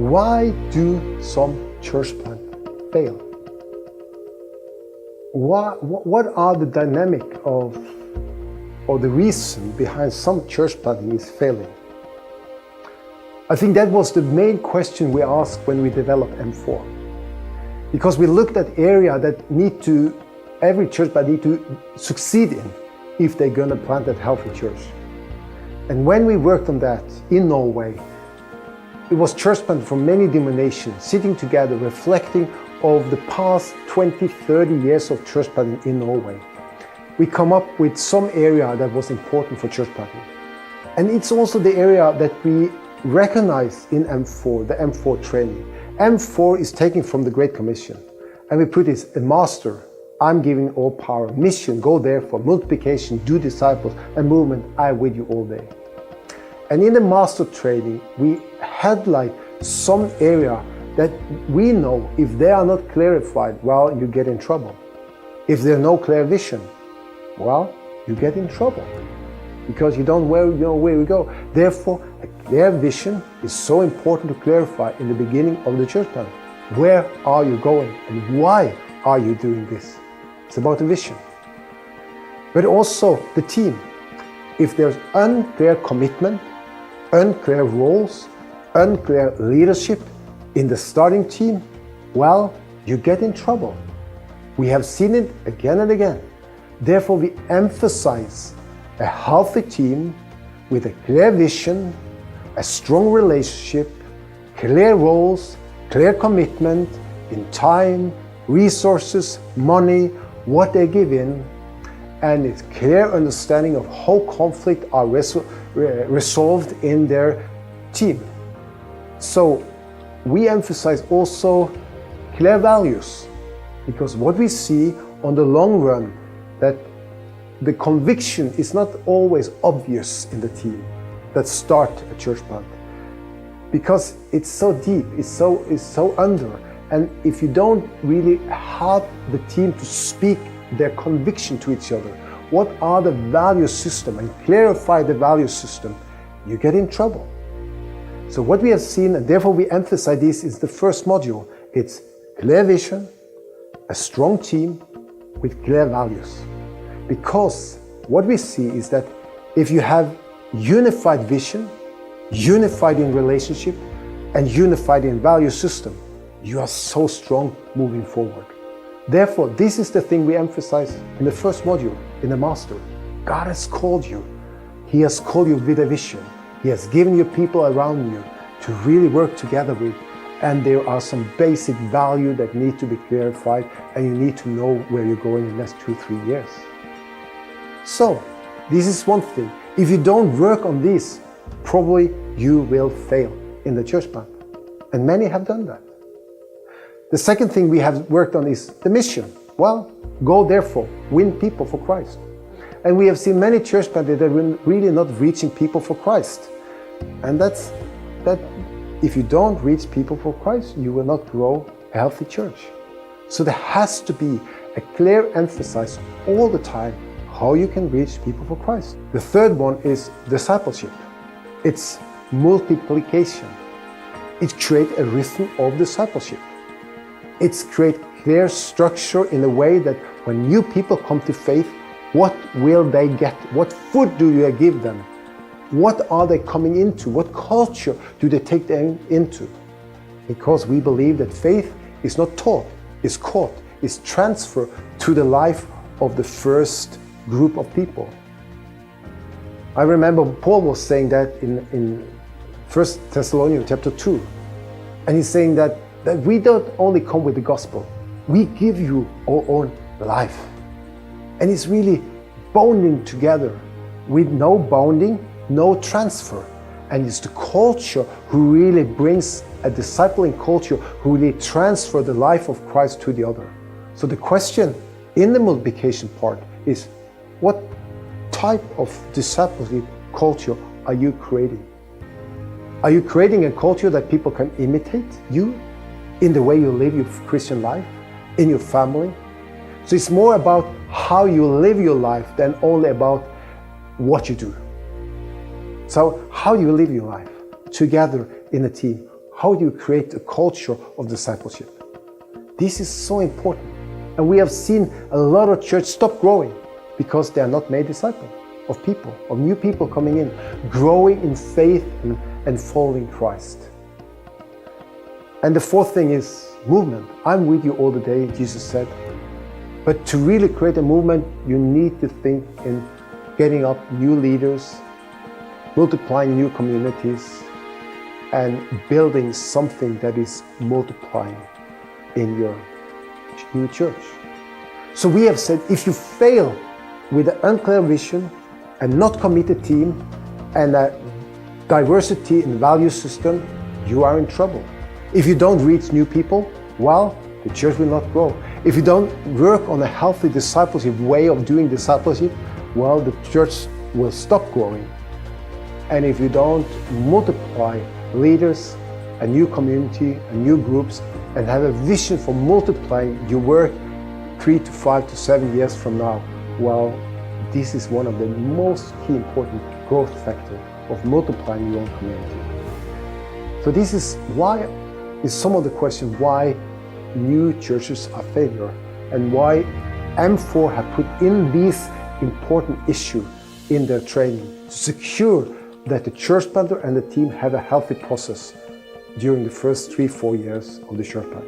Why do some church plants fail? What are the dynamic of, or the reason behind some church planting is failing? I think that was the main question we asked when we developed M4. Because we looked at area that every church plant need to succeed in if they're gonna plant a healthy church. And when we worked on that in Norway, it was church plants from many denominations sitting together, reflecting of the past 20, 30 years of church planting in Norway. We come up with some area that was important for church planting. And it's also the area that we recognize in M4, the M4 training. M4 is taken from the Great Commission. And we put it, a master, I'm giving all power, mission, go therefore, multiplication, do disciples, and movement, I with you all day. And in the master training, we highlight some area that we know if they are not clarified, well, you get in trouble. If there's no clear vision, well, you get in trouble because you don't know where we go. Therefore, a clear vision is so important to clarify in the beginning of the church plan. Where are you going and why are you doing this? It's about the vision. But also the team. If there's unclear commitment, unclear roles, unclear leadership in the starting team, well, you get in trouble. We have seen it again and again. Therefore, we emphasize a healthy team with a clear vision, a strong relationship, clear roles, clear commitment in time, resources, money, what they give in, and a clear understanding of how conflict are resolved in their team. So we emphasize also clear values, because what we see on the long run, that the conviction is not always obvious in the team that start a church plant, because it's so deep, it's so under, and if you don't really help the team to speak their conviction to each other, what are the value system, and clarify the value system, you get in trouble. So what we have seen, and therefore we emphasize this, is the first module. It's clear vision, a strong team with clear values. Because what we see is that if you have unified vision, unified in relationship, and unified in value system, you are so strong moving forward. Therefore, this is the thing we emphasize in the first module, in the master. God has called you. He has called you with a vision. He has given you people around you to really work together with. And there are some basic values that need to be clarified, and you need to know where you're going in the next 2-3 years. So, this is one thing. If you don't work on this, probably you will fail in the church plant. And many have done that. The second thing we have worked on is the mission. Well, go therefore, win people for Christ. And we have seen many church plants that are really not reaching people for Christ. And that if you don't reach people for Christ, you will not grow a healthy church. So there has to be a clear emphasis all the time how you can reach people for Christ. The third one is discipleship. It's multiplication. It creates a rhythm of discipleship. It's create clear structure in a way that when new people come to faith, what will they get? What food do you give them? What are they coming into? What culture do they take them into? Because we believe that faith is not taught, it's caught, it's transferred to the life of the first group of people. I remember Paul was saying that in 1 Thessalonians chapter 2. And he's saying that we don't only come with the gospel, we give you our own life. And it's really bonding together with no bounding, no transfer. And it's the culture who really brings a discipling culture who really transfer the life of Christ to the other. So the question in the multiplication part is, what type of discipleship culture are you creating? Are you creating a culture that people can imitate you in the way you live your Christian life, in your family? So it's more about how you live your life than only about what you do. So how do you live your life together in a team? How do you create a culture of discipleship? This is so important. And we have seen a lot of churches stop growing because they are not made disciples of people, of new people coming in, growing in faith and following Christ. And the fourth thing is movement. I'm with you all the day, Jesus said. But to really create a movement, you need to think in getting up new leaders, multiplying new communities, and building something that is multiplying in your new church. So we have said, if you fail with an unclear vision, a not committed team, and a diversity in value system, you are in trouble. If you don't reach new people, well, the church will not grow. If you don't work on a healthy discipleship way of doing discipleship, well, the church will stop growing. And if you don't multiply leaders, a new community, and new groups, and have a vision for multiplying your work 3 to 5 to 7 years from now, well, this is one of the most key important growth factors of multiplying your own community. So this is some of the questions why new churches are failure, and why M4 have put in these important issues in their training to secure that the church planter and the team have a healthy process during the first 3-4 years of the church plant.